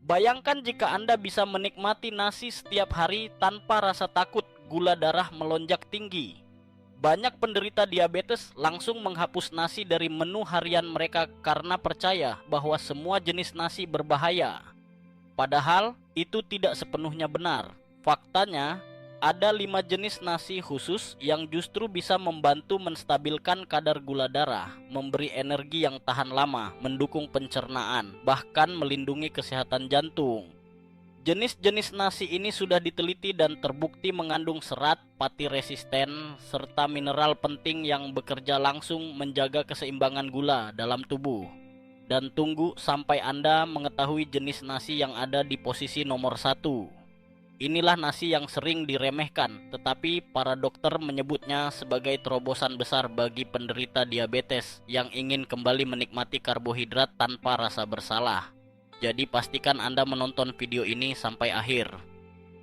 Bayangkan jika Anda bisa menikmati nasi setiap hari tanpa rasa takut gula darah melonjak tinggi. Banyak penderita diabetes langsung menghapus nasi dari menu harian mereka karena percaya bahwa semua jenis nasi berbahaya. Padahal itu tidak sepenuhnya benar. Faktanya, ada 5 jenis nasi khusus yang justru bisa membantu menstabilkan kadar gula darah, memberi energi yang tahan lama, mendukung pencernaan, bahkan melindungi kesehatan jantung. Jenis-jenis nasi ini sudah diteliti dan terbukti mengandung serat, pati resisten, serta mineral penting yang bekerja langsung menjaga keseimbangan gula dalam tubuh. Dan tunggu sampai Anda mengetahui jenis nasi yang ada di posisi nomor 1. Inilah nasi yang sering diremehkan, tetapi para dokter menyebutnya sebagai terobosan besar bagi penderita diabetes yang ingin kembali menikmati karbohidrat tanpa rasa bersalah. Jadi pastikan Anda menonton video ini sampai akhir.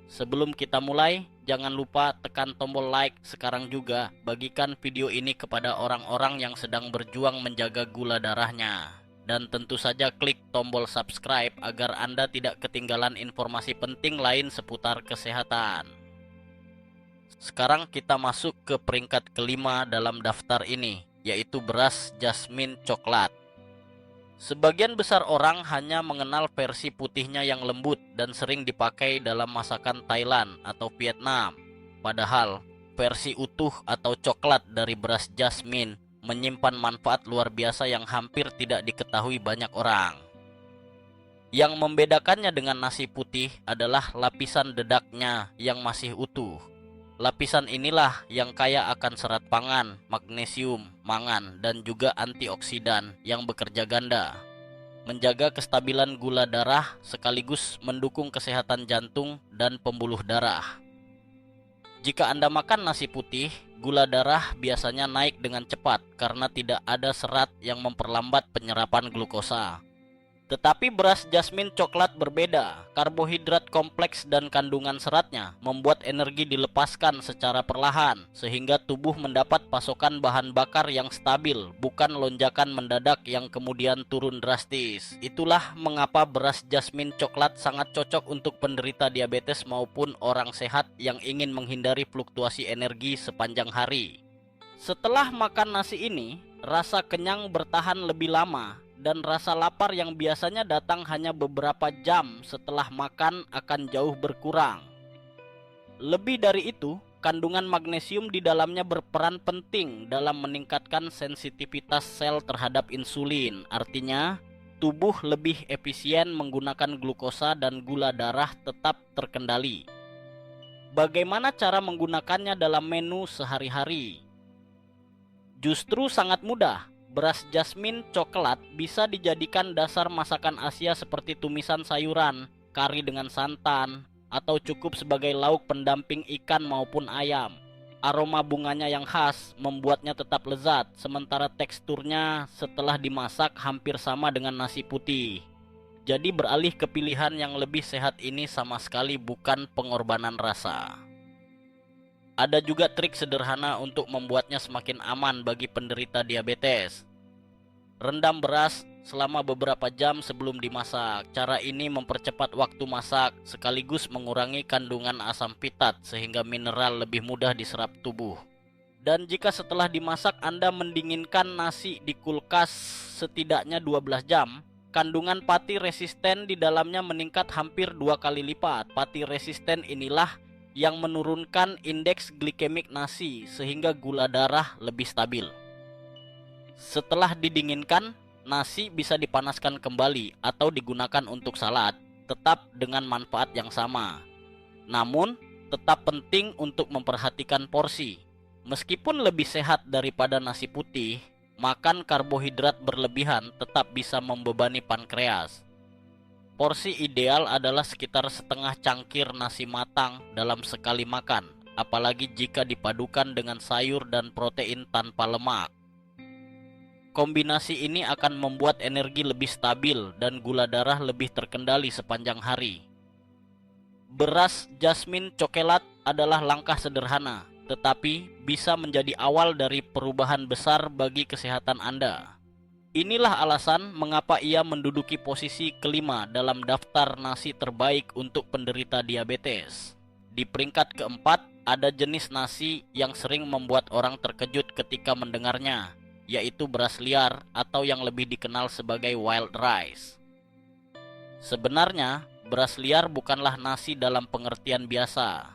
Sebelum kita mulai, jangan lupa tekan tombol like sekarang juga. Bagikan video ini kepada orang-orang yang sedang berjuang menjaga gula darahnya. Dan tentu saja klik tombol subscribe agar Anda tidak ketinggalan informasi penting lain seputar kesehatan. Sekarang kita masuk ke peringkat kelima dalam daftar ini, yaitu beras jasmine coklat. Sebagian besar orang hanya mengenal versi putihnya yang lembut dan sering dipakai dalam masakan Thailand atau Vietnam. Padahal, versi utuh atau coklat dari beras jasmine menyimpan manfaat luar biasa yang hampir tidak diketahui banyak orang. Yang membedakannya dengan nasi putih adalah lapisan dedaknya yang masih utuh. Lapisan inilah yang kaya akan serat pangan, magnesium, mangan, dan juga antioksidan yang bekerja ganda, menjaga kestabilan gula darah sekaligus mendukung kesehatan jantung dan pembuluh darah. Jika Anda makan nasi putih, gula darah biasanya naik dengan cepat karena tidak ada serat yang memperlambat penyerapan glukosa. Tetapi beras jasmine coklat berbeda. Karbohidrat kompleks dan kandungan seratnya membuat energi dilepaskan secara perlahan, sehingga tubuh mendapat pasokan bahan bakar yang stabil, bukan lonjakan mendadak yang kemudian turun drastis. Itulah mengapa beras jasmine coklat sangat cocok untuk penderita diabetes maupun orang sehat yang ingin menghindari fluktuasi energi sepanjang hari. Setelah makan nasi ini, rasa kenyang bertahan lebih lama, dan rasa lapar yang biasanya datang hanya beberapa jam setelah makan akan jauh berkurang. Lebih dari itu, kandungan magnesium di dalamnya berperan penting dalam meningkatkan sensitivitas sel terhadap insulin. Artinya, tubuh lebih efisien menggunakan glukosa dan gula darah tetap terkendali. Bagaimana cara menggunakannya dalam menu sehari-hari? Justru sangat mudah. Beras jasmine coklat bisa dijadikan dasar masakan Asia seperti tumisan sayuran, kari dengan santan, atau cukup sebagai lauk pendamping ikan maupun ayam. Aroma bunganya yang khas membuatnya tetap lezat, sementara teksturnya setelah dimasak hampir sama dengan nasi putih. Jadi beralih ke pilihan yang lebih sehat ini sama sekali bukan pengorbanan rasa. Ada juga trik sederhana untuk membuatnya semakin aman bagi penderita diabetes. Rendam beras selama beberapa jam sebelum dimasak. Cara ini mempercepat waktu masak sekaligus mengurangi kandungan asam pitat sehingga mineral lebih mudah diserap tubuh. Dan jika setelah dimasak Anda mendinginkan nasi di kulkas setidaknya 12 jam, kandungan pati resisten di dalamnya meningkat hampir 2 kali lipat. Pati resisten inilah yang menurunkan indeks glikemik nasi sehingga gula darah lebih stabil. Setelah didinginkan, nasi bisa dipanaskan kembali atau digunakan untuk salad, tetap dengan manfaat yang sama. Namun, tetap penting untuk memperhatikan porsi. Meskipun lebih sehat daripada nasi putih, makan karbohidrat berlebihan tetap bisa membebani pankreas. Porsi ideal adalah sekitar setengah cangkir nasi matang dalam sekali makan, apalagi jika dipadukan dengan sayur dan protein tanpa lemak. Kombinasi ini akan membuat energi lebih stabil dan gula darah lebih terkendali sepanjang hari. Beras jasmine coklat adalah langkah sederhana, tetapi bisa menjadi awal dari perubahan besar bagi kesehatan Anda. Inilah alasan mengapa ia menduduki posisi kelima dalam daftar nasi terbaik untuk penderita diabetes. Di peringkat keempat, ada jenis nasi yang sering membuat orang terkejut ketika mendengarnya, yaitu beras liar atau yang lebih dikenal sebagai wild rice. Sebenarnya, beras liar bukanlah nasi dalam pengertian biasa.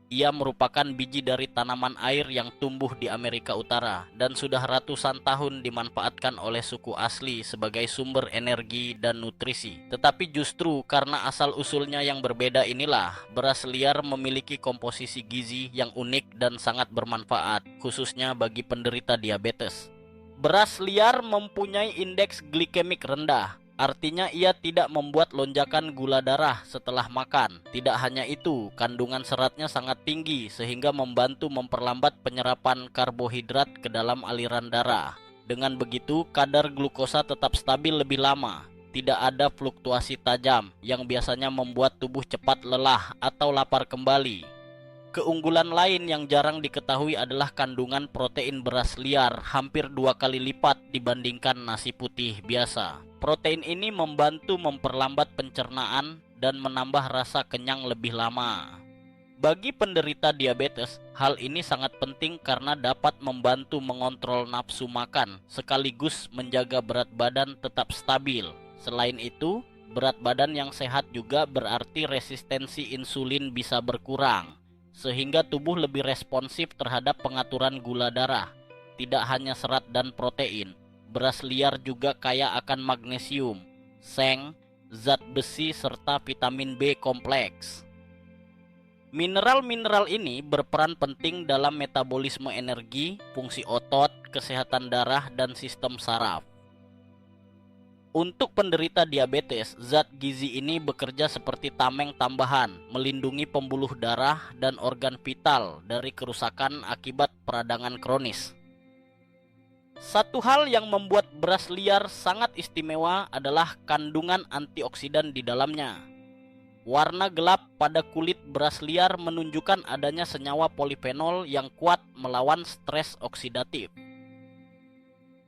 Ia merupakan biji dari tanaman air yang tumbuh di Amerika Utara dan sudah ratusan tahun dimanfaatkan oleh suku asli sebagai sumber energi dan nutrisi. Tetapi justru karena asal-usulnya yang berbeda inilah, beras liar memiliki komposisi gizi yang unik dan sangat bermanfaat, khususnya bagi penderita diabetes. Beras liar mempunyai indeks glikemik rendah. Artinya ia tidak membuat lonjakan gula darah setelah makan. Tidak hanya itu, kandungan seratnya sangat tinggi sehingga membantu memperlambat penyerapan karbohidrat ke dalam aliran darah. Dengan begitu, kadar glukosa tetap stabil lebih lama. Tidak ada fluktuasi tajam yang biasanya membuat tubuh cepat lelah atau lapar kembali. Keunggulan lain yang jarang diketahui adalah kandungan protein beras liar hampir 2 kali lipat dibandingkan nasi putih biasa. Protein ini membantu memperlambat pencernaan dan menambah rasa kenyang lebih lama. Bagi penderita diabetes, hal ini sangat penting karena dapat membantu mengontrol nafsu makan sekaligus menjaga berat badan tetap stabil. Selain itu, berat badan yang sehat juga berarti resistensi insulin bisa berkurang, sehingga tubuh lebih responsif terhadap pengaturan gula darah. Tidak hanya serat dan protein, beras liar juga kaya akan magnesium, seng, zat besi, serta vitamin B kompleks. Mineral-mineral ini berperan penting dalam metabolisme energi, fungsi otot, kesehatan darah, dan sistem saraf. Untuk penderita diabetes, zat gizi ini bekerja seperti tameng tambahan, melindungi pembuluh darah dan organ vital dari kerusakan akibat peradangan kronis. Satu hal yang membuat beras liar sangat istimewa adalah kandungan antioksidan di dalamnya. Warna gelap pada kulit beras liar menunjukkan adanya senyawa polifenol yang kuat melawan stres oksidatif.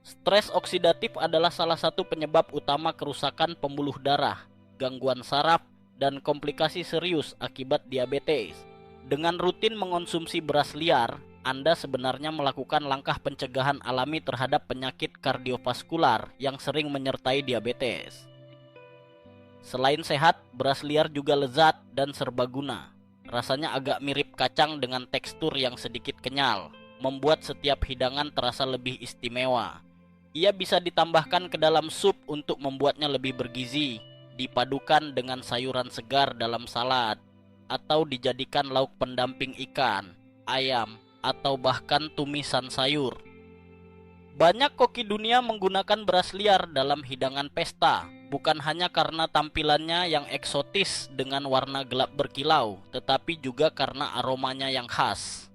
Stres oksidatif adalah salah satu penyebab utama kerusakan pembuluh darah, gangguan saraf, dan komplikasi serius akibat diabetes. Dengan rutin mengonsumsi beras liar, Anda sebenarnya melakukan langkah pencegahan alami terhadap penyakit kardiovaskular yang sering menyertai diabetes. Selain sehat, beras liar juga lezat dan serbaguna. Rasanya agak mirip kacang dengan tekstur yang sedikit kenyal, membuat setiap hidangan terasa lebih istimewa. Ia bisa ditambahkan ke dalam sup untuk membuatnya lebih bergizi, dipadukan dengan sayuran segar dalam salad, atau dijadikan lauk pendamping ikan, ayam, atau bahkan tumisan sayur. Banyak koki dunia menggunakan beras liar dalam hidangan pesta, bukan hanya karena tampilannya yang eksotis dengan warna gelap berkilau, tetapi juga karena aromanya yang khas.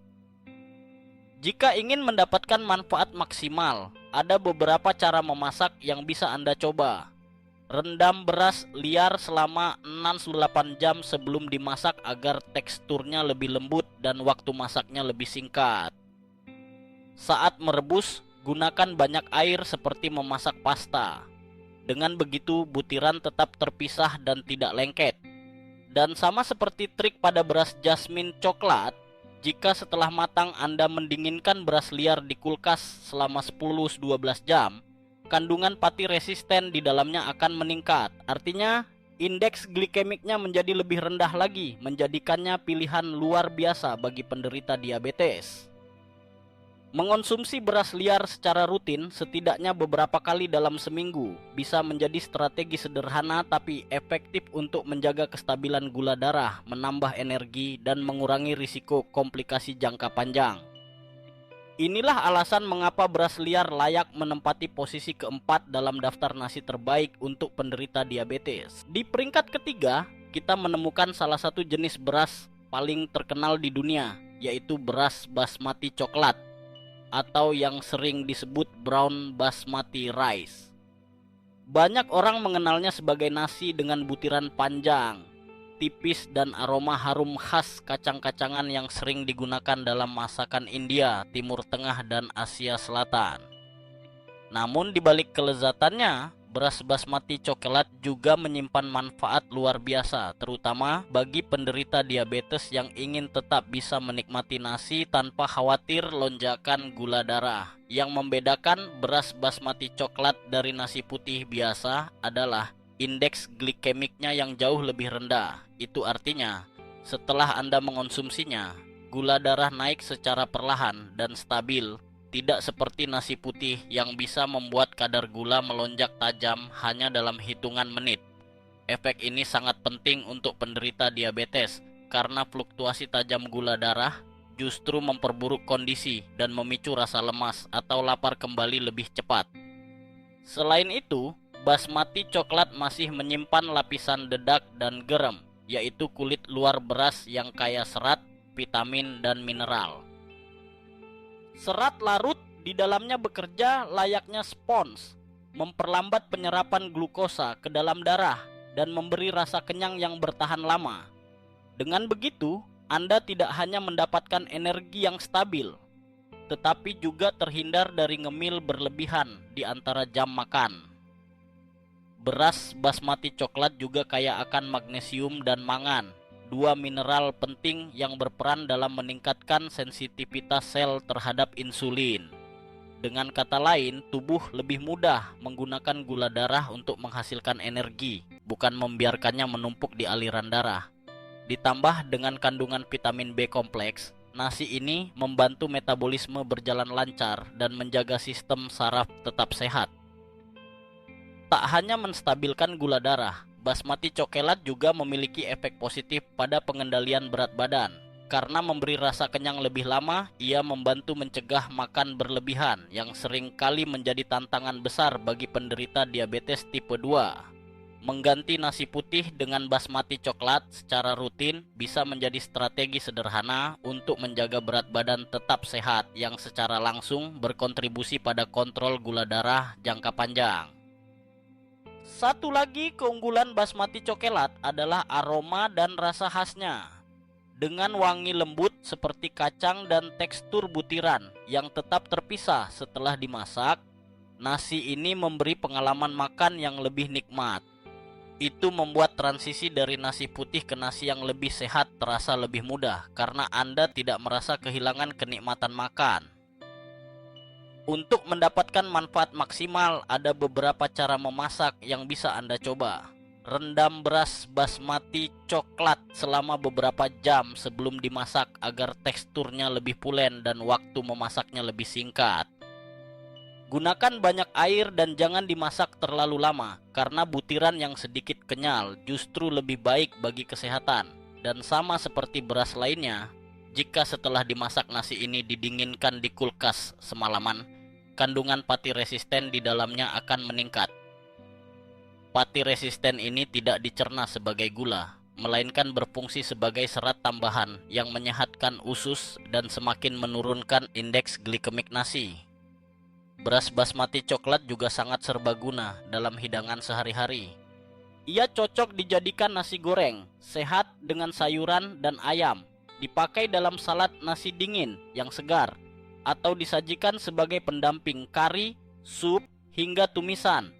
Jika ingin mendapatkan manfaat maksimal, ada beberapa cara memasak yang bisa Anda coba. Rendam beras liar selama 6-8 jam sebelum dimasak agar teksturnya lebih lembut dan waktu masaknya lebih singkat. Saat merebus, gunakan banyak air seperti memasak pasta. Dengan begitu, butiran tetap terpisah dan tidak lengket. Dan sama seperti trik pada beras jasmin coklat, jika setelah matang Anda mendinginkan beras liar di kulkas selama 10-12 jam, kandungan pati resisten di dalamnya akan meningkat. Artinya, indeks glikemiknya menjadi lebih rendah lagi, menjadikannya pilihan luar biasa bagi penderita diabetes. Mengonsumsi beras liar secara rutin setidaknya beberapa kali dalam seminggu bisa menjadi strategi sederhana tapi efektif untuk menjaga kestabilan gula darah, menambah energi, dan mengurangi risiko komplikasi jangka panjang. Inilah alasan mengapa beras liar layak menempati posisi keempat dalam daftar nasi terbaik untuk penderita diabetes. Di peringkat ketiga, kita menemukan salah satu jenis beras paling terkenal di dunia, yaitu beras basmati coklat, atau yang sering disebut brown basmati rice. Banyak orang mengenalnya sebagai nasi dengan butiran panjang, tipis, dan aroma harum khas kacang-kacangan yang sering digunakan dalam masakan India, Timur Tengah, dan Asia Selatan. Namun di balik kelezatannya, beras basmati coklat juga menyimpan manfaat luar biasa, terutama bagi penderita diabetes yang ingin tetap bisa menikmati nasi tanpa khawatir lonjakan gula darah. Yang membedakan beras basmati coklat dari nasi putih biasa adalah indeks glikemiknya yang jauh lebih rendah. Itu artinya, setelah Anda mengonsumsinya, gula darah naik secara perlahan dan stabil. Tidak seperti nasi putih yang bisa membuat kadar gula melonjak tajam hanya dalam hitungan menit. Efek ini sangat penting untuk penderita diabetes karena fluktuasi tajam gula darah justru memperburuk kondisi dan memicu rasa lemas atau lapar kembali lebih cepat. Selain itu, basmati coklat masih menyimpan lapisan dedak dan garam, yaitu kulit luar beras yang kaya serat, vitamin, dan mineral. Serat larut di dalamnya bekerja layaknya spons, memperlambat penyerapan glukosa ke dalam darah dan memberi rasa kenyang yang bertahan lama. Dengan begitu, Anda tidak hanya mendapatkan energi yang stabil, tetapi juga terhindar dari ngemil berlebihan di antara jam makan. Beras basmati coklat juga kaya akan magnesium dan mangan, dua mineral penting yang berperan dalam meningkatkan sensitivitas sel terhadap insulin. Dengan kata lain, tubuh lebih mudah menggunakan gula darah untuk menghasilkan energi, bukan membiarkannya menumpuk di aliran darah. Ditambah dengan kandungan vitamin B kompleks, nasi ini membantu metabolisme berjalan lancar dan menjaga sistem saraf tetap sehat. Tak hanya menstabilkan gula darah, basmati coklat juga memiliki efek positif pada pengendalian berat badan. Karena memberi rasa kenyang lebih lama, ia membantu mencegah makan berlebihan yang sering kali menjadi tantangan besar bagi penderita diabetes tipe 2. Mengganti nasi putih dengan basmati coklat secara rutin bisa menjadi strategi sederhana untuk menjaga berat badan tetap sehat yang secara langsung berkontribusi pada kontrol gula darah jangka panjang. Satu lagi keunggulan basmati coklat adalah aroma dan rasa khasnya. Dengan wangi lembut seperti kacang dan tekstur butiran yang tetap terpisah setelah dimasak, nasi ini memberi pengalaman makan yang lebih nikmat. Itu membuat transisi dari nasi putih ke nasi yang lebih sehat terasa lebih mudah karena Anda tidak merasa kehilangan kenikmatan makan. Untuk mendapatkan manfaat maksimal, ada beberapa cara memasak yang bisa Anda coba. Rendam beras basmati coklat selama beberapa jam sebelum dimasak agar teksturnya lebih pulen dan waktu memasaknya lebih singkat. Gunakan banyak air dan jangan dimasak terlalu lama, karena butiran yang sedikit kenyal justru lebih baik bagi kesehatan. Dan sama seperti beras lainnya, jika setelah dimasak nasi ini didinginkan di kulkas semalaman, kandungan pati resisten di dalamnya akan meningkat. Pati resisten ini tidak dicerna sebagai gula, melainkan berfungsi sebagai serat tambahan yang menyehatkan usus dan semakin menurunkan indeks glikemik nasi. Beras basmati coklat juga sangat serbaguna dalam hidangan sehari-hari. Ia cocok dijadikan nasi goreng, sehat dengan sayuran dan ayam, dipakai dalam salad nasi dingin yang segar, atau disajikan sebagai pendamping kari, sup, hingga tumisan.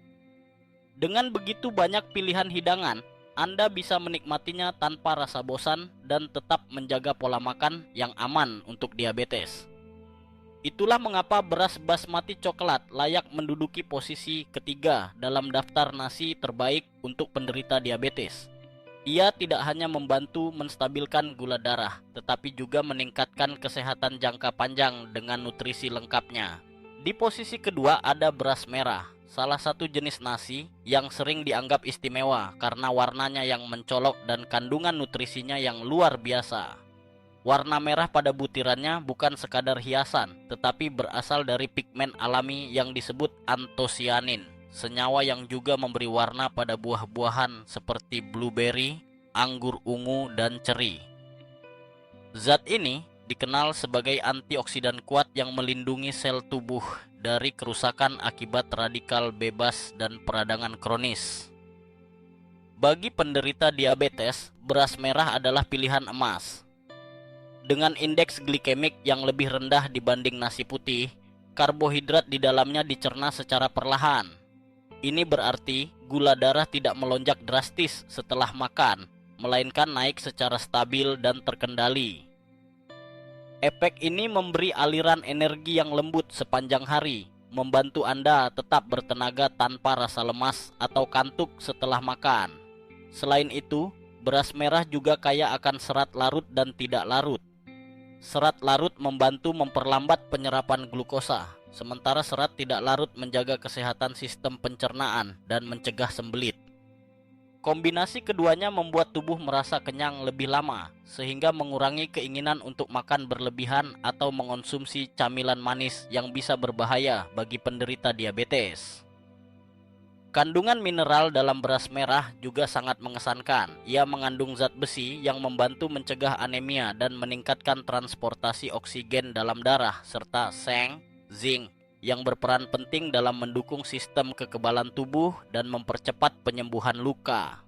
Dengan begitu banyak pilihan hidangan, Anda bisa menikmatinya tanpa rasa bosan dan tetap menjaga pola makan yang aman untuk diabetes. Itulah mengapa beras basmati coklat layak menduduki posisi ketiga dalam daftar nasi terbaik untuk penderita diabetes. Ia tidak hanya membantu menstabilkan gula darah, tetapi juga meningkatkan kesehatan jangka panjang dengan nutrisi lengkapnya. Di posisi kedua ada beras merah, salah satu jenis nasi yang sering dianggap istimewa karena warnanya yang mencolok dan kandungan nutrisinya yang luar biasa. Warna merah pada butirannya bukan sekadar hiasan, tetapi berasal dari pigmen alami yang disebut antosianin, senyawa yang juga memberi warna pada buah-buahan seperti blueberry, anggur ungu, dan ceri. Zat ini dikenal sebagai antioksidan kuat yang melindungi sel tubuh dari kerusakan akibat radikal bebas dan peradangan kronis. Bagi penderita diabetes, beras merah adalah pilihan emas. Dengan indeks glikemik yang lebih rendah dibanding nasi putih, karbohidrat di dalamnya dicerna secara perlahan. Ini berarti gula darah tidak melonjak drastis setelah makan, melainkan naik secara stabil dan terkendali. Efek ini memberi aliran energi yang lembut sepanjang hari, membantu Anda tetap bertenaga tanpa rasa lemas atau kantuk setelah makan. Selain itu, beras merah juga kaya akan serat larut dan tidak larut. Serat larut membantu memperlambat penyerapan glukosa, sementara serat tidak larut menjaga kesehatan sistem pencernaan dan mencegah sembelit. Kombinasi keduanya membuat tubuh merasa kenyang lebih lama, sehingga mengurangi keinginan untuk makan berlebihan atau mengonsumsi camilan manis yang bisa berbahaya bagi penderita diabetes. Kandungan mineral dalam beras merah juga sangat mengesankan. Ia mengandung zat besi yang membantu mencegah anemia dan meningkatkan transportasi oksigen dalam darah, serta seng, zinc, yang berperan penting dalam mendukung sistem kekebalan tubuh dan mempercepat penyembuhan luka.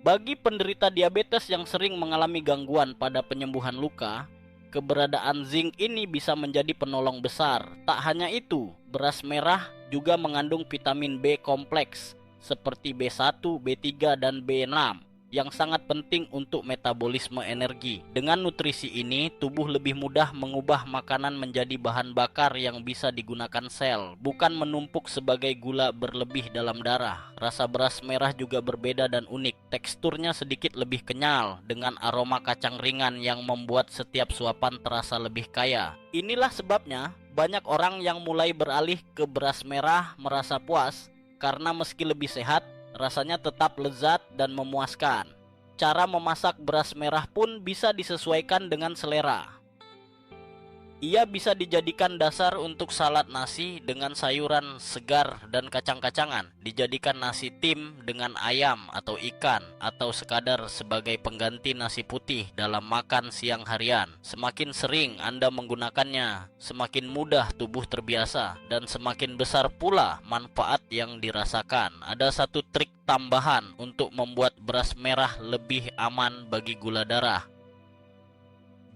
Bagi penderita diabetes yang sering mengalami gangguan pada penyembuhan luka, keberadaan zinc ini bisa menjadi penolong besar. Tak hanya itu, beras merah juga mengandung vitamin B kompleks seperti B1, B3, dan B6 yang sangat penting untuk metabolisme energi. Dengan nutrisi ini, tubuh lebih mudah mengubah makanan menjadi bahan bakar yang bisa digunakan sel, bukan menumpuk sebagai gula berlebih dalam darah. Rasa beras merah juga berbeda dan unik. Teksturnya sedikit lebih kenyal dengan aroma kacang ringan yang membuat setiap suapan terasa lebih kaya. Inilah sebabnya banyak orang yang mulai beralih ke beras merah merasa puas karena meski lebih sehat, rasanya tetap lezat dan memuaskan. Cara memasak beras merah pun bisa disesuaikan dengan selera. Ia bisa dijadikan dasar untuk salad nasi dengan sayuran segar dan kacang-kacangan, dijadikan nasi tim dengan ayam atau ikan, atau sekadar sebagai pengganti nasi putih dalam makan siang harian. Semakin sering Anda menggunakannya, semakin mudah tubuh terbiasa, dan semakin besar pula manfaat yang dirasakan. Ada satu trik tambahan untuk membuat beras merah lebih aman bagi gula darah.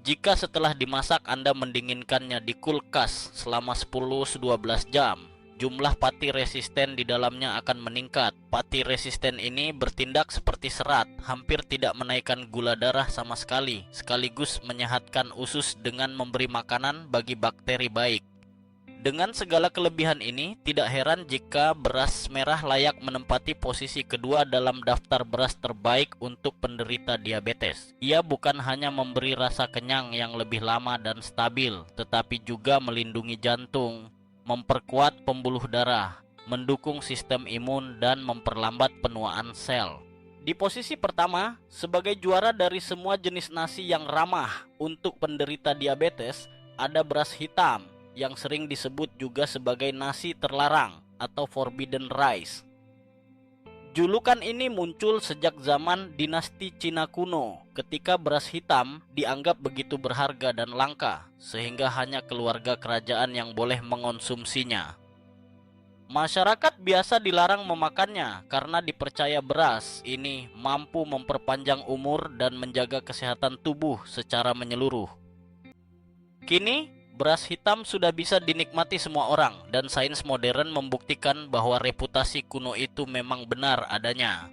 Jika setelah dimasak Anda mendinginkannya di kulkas selama 10-12 jam, jumlah pati resisten di dalamnya akan meningkat. Pati resisten ini bertindak seperti serat, hampir tidak menaikkan gula darah sama sekali, sekaligus menyehatkan usus dengan memberi makanan bagi bakteri baik. Dengan segala kelebihan ini, tidak heran jika beras merah layak menempati posisi kedua dalam daftar beras terbaik untuk penderita diabetes. Ia bukan hanya memberi rasa kenyang yang lebih lama dan stabil, tetapi juga melindungi jantung, memperkuat pembuluh darah, mendukung sistem imun, dan memperlambat penuaan sel. Di posisi pertama, sebagai juara dari semua jenis nasi yang ramah untuk penderita diabetes, ada beras hitam, yang sering disebut juga sebagai nasi terlarang atau forbidden rice. Julukan ini muncul sejak zaman dinasti Cina kuno, ketika beras hitam dianggap begitu berharga dan langka, sehingga hanya keluarga kerajaan yang boleh mengonsumsinya. Masyarakat biasa dilarang memakannya karena dipercaya beras ini mampu memperpanjang umur dan menjaga kesehatan tubuh secara menyeluruh. Kini, beras hitam sudah bisa dinikmati semua orang, dan sains modern membuktikan bahwa reputasi kuno itu memang benar adanya.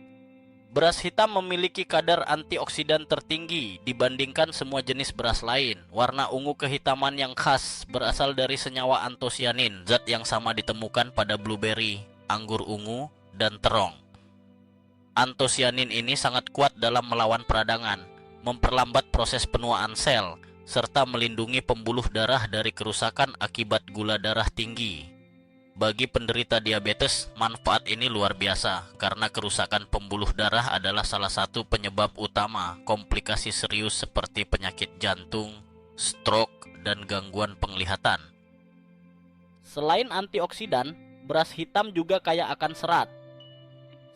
Beras hitam memiliki kadar antioksidan tertinggi dibandingkan semua jenis beras lain. Warna ungu kehitaman yang khas berasal dari senyawa antosianin, zat yang sama ditemukan pada blueberry, anggur ungu, dan terong. Antosianin ini sangat kuat dalam melawan peradangan, memperlambat proses penuaan sel, serta melindungi pembuluh darah dari kerusakan akibat gula darah tinggi. Bagi penderita diabetes, manfaat ini luar biasa karena kerusakan pembuluh darah adalah salah satu penyebab utama komplikasi serius seperti penyakit jantung, stroke, dan gangguan penglihatan. Selain antioksidan, beras hitam juga kaya akan serat.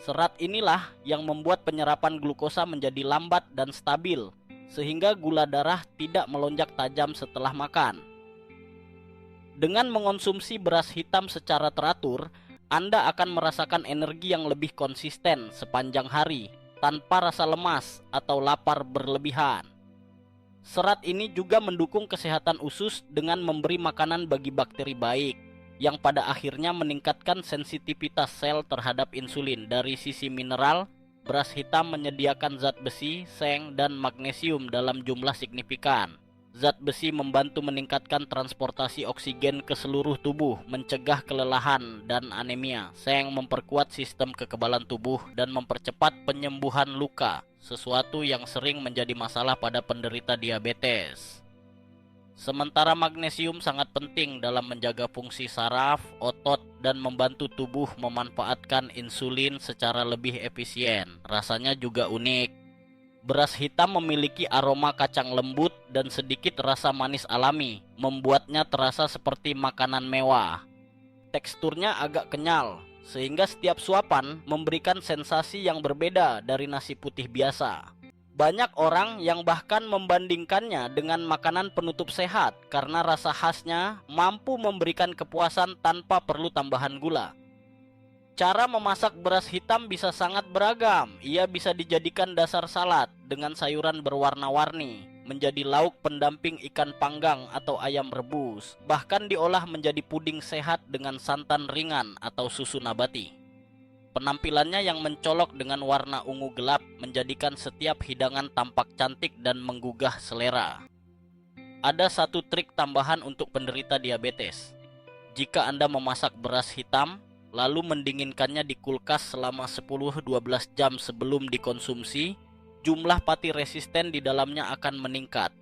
Serat inilah yang membuat penyerapan glukosa menjadi lambat dan stabil, sehingga gula darah tidak melonjak tajam setelah makan. Dengan mengonsumsi beras hitam secara teratur, Anda akan merasakan energi yang lebih konsisten sepanjang hari, tanpa rasa lemas atau lapar berlebihan. Serat ini juga mendukung kesehatan usus dengan memberi makanan bagi bakteri baik, yang pada akhirnya meningkatkan sensitivitas sel terhadap insulin. Dari sisi mineral, beras hitam menyediakan zat besi, seng, dan magnesium dalam jumlah signifikan. Zat besi membantu meningkatkan transportasi oksigen ke seluruh tubuh, mencegah kelelahan dan anemia. Seng memperkuat sistem kekebalan tubuh dan mempercepat penyembuhan luka, sesuatu yang sering menjadi masalah pada penderita diabetes. Sementara magnesium sangat penting dalam menjaga fungsi saraf, otot, dan membantu tubuh memanfaatkan insulin secara lebih efisien. Rasanya juga unik. Beras hitam memiliki aroma kacang lembut dan sedikit rasa manis alami, membuatnya terasa seperti makanan mewah. Teksturnya agak kenyal, sehingga setiap suapan memberikan sensasi yang berbeda dari nasi putih biasa. Banyak orang yang bahkan membandingkannya dengan makanan penutup sehat karena rasa khasnya mampu memberikan kepuasan tanpa perlu tambahan gula. Cara memasak beras hitam bisa sangat beragam. Ia bisa dijadikan dasar salad dengan sayuran berwarna-warni, menjadi lauk pendamping ikan panggang atau ayam rebus, bahkan diolah menjadi puding sehat dengan santan ringan atau susu nabati. Penampilannya yang mencolok dengan warna ungu gelap menjadikan setiap hidangan tampak cantik dan menggugah selera. Ada satu trik tambahan untuk penderita diabetes. Jika Anda memasak beras hitam, lalu mendinginkannya di kulkas selama 10-12 jam sebelum dikonsumsi, jumlah pati resisten di dalamnya akan meningkat.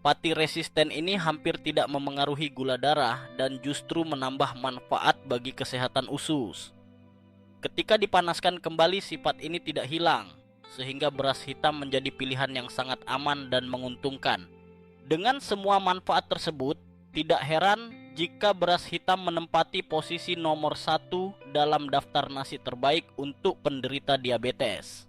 Pati resisten ini hampir tidak memengaruhi gula darah dan justru menambah manfaat bagi kesehatan usus. Ketika dipanaskan kembali, sifat ini tidak hilang, sehingga beras hitam menjadi pilihan yang sangat aman dan menguntungkan. Dengan semua manfaat tersebut, tidak heran jika beras hitam menempati posisi nomor 1 dalam daftar nasi terbaik untuk penderita diabetes.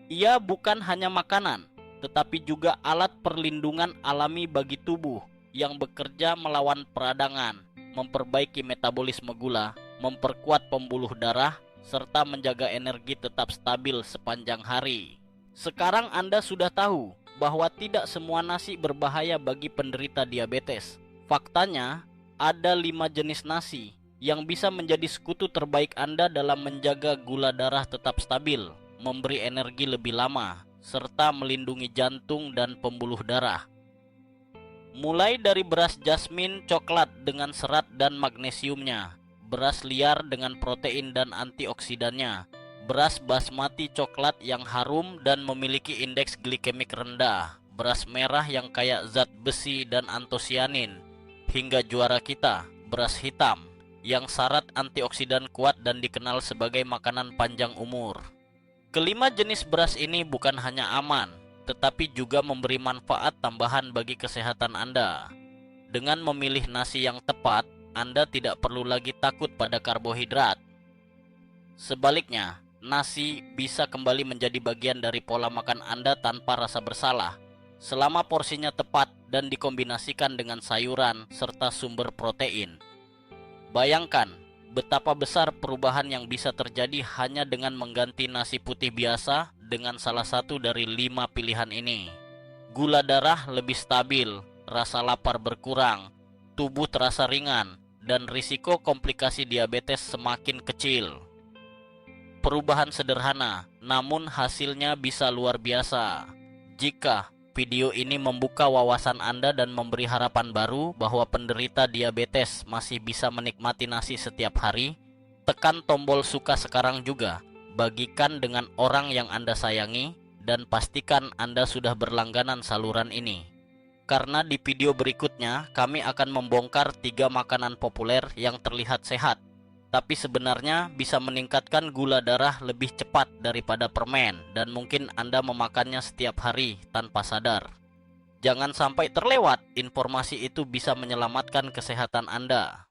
Ia bukan hanya makanan, tetapi juga alat perlindungan alami bagi tubuh yang bekerja melawan peradangan, memperbaiki metabolisme gula, memperkuat pembuluh darah, serta menjaga energi tetap stabil sepanjang hari. Sekarang Anda sudah tahu bahwa tidak semua nasi berbahaya bagi penderita diabetes. Faktanya, ada 5 jenis nasi yang bisa menjadi sekutu terbaik Anda dalam menjaga gula darah tetap stabil, memberi energi lebih lama, serta melindungi jantung dan pembuluh darah. Mulai dari beras jasmin coklat dengan serat dan magnesiumnya, beras liar dengan protein dan antioksidannya, beras basmati coklat yang harum dan memiliki indeks glikemik rendah, beras merah yang kaya zat besi dan antosianin, hingga juara kita, beras hitam, yang syarat antioksidan kuat dan dikenal sebagai makanan panjang umur. Kelima jenis beras ini bukan hanya aman, tetapi juga memberi manfaat tambahan bagi kesehatan Anda. Dengan memilih nasi yang tepat, Anda tidak perlu lagi takut pada karbohidrat. Sebaliknya, nasi bisa kembali menjadi bagian dari pola makan Anda tanpa rasa bersalah, selama porsinya tepat dan dikombinasikan dengan sayuran serta sumber protein. Bayangkan betapa besar perubahan yang bisa terjadi hanya dengan mengganti nasi putih biasa dengan salah satu dari 5 pilihan ini. Gula darah lebih stabil, rasa lapar berkurang, tubuh terasa ringan, dan risiko komplikasi diabetes semakin kecil. Perubahan sederhana, namun hasilnya bisa luar biasa. Jika video ini membuka wawasan Anda dan memberi harapan baru bahwa penderita diabetes masih bisa menikmati nasi setiap hari, tekan tombol suka sekarang juga, bagikan dengan orang yang Anda sayangi, dan pastikan Anda sudah berlangganan saluran ini. Karena di video berikutnya, kami akan membongkar 3 makanan populer yang terlihat sehat, tapi sebenarnya bisa meningkatkan gula darah lebih cepat daripada permen, dan mungkin Anda memakannya setiap hari tanpa sadar. Jangan sampai terlewat, informasi itu bisa menyelamatkan kesehatan Anda.